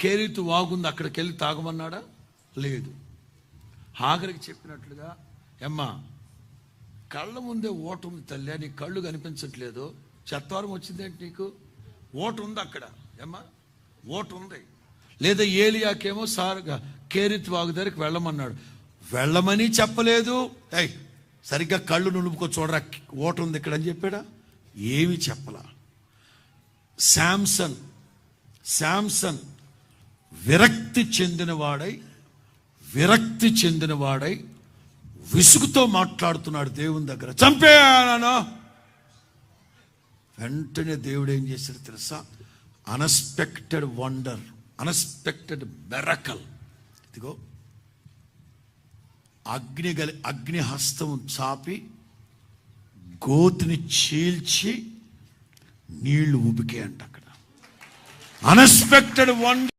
కేరీతు వాగుంది, అక్కడికి వెళ్ళి తాగమన్నాడా? లేదు. హాగరికి చెప్పినట్లుగా, అమ్మా కళ్ళ ముందే ఓట ఉంది తల్లి, నీ కళ్ళు కనిపించట్లేదు, చెత్తారం వచ్చిందేంటి నీకు? ఓట ఉంది అక్కడ, అమ్మా ఓట ఉంది. లేదా ఏలియాకేమో కేరీతు వాగు దగ్గరికి వెళ్ళమన్నాడు, వెళ్ళమని చెప్పలేదు. సరిగ్గా కళ్ళు నులుపుకో చూడరా, ఓట ఉంది ఇక్కడ అని చెప్పాడా? ఏమి చెప్పలా. శాంసన్ విరక్తి చెందినవాడై విసుగుతో మాట్లాడుతున్నాడు దేవుని దగ్గర, చంపేయాలను. వెంటనే దేవుడు ఏం చేశాడు తెలుసా? Unexpected wonder, unexpected miracle. ఇదిగో అగ్ని హస్తం చాపి గోతిని చీల్చి నీళ్లు ఉబికే అంట అక్కడ. Unexpected wonder.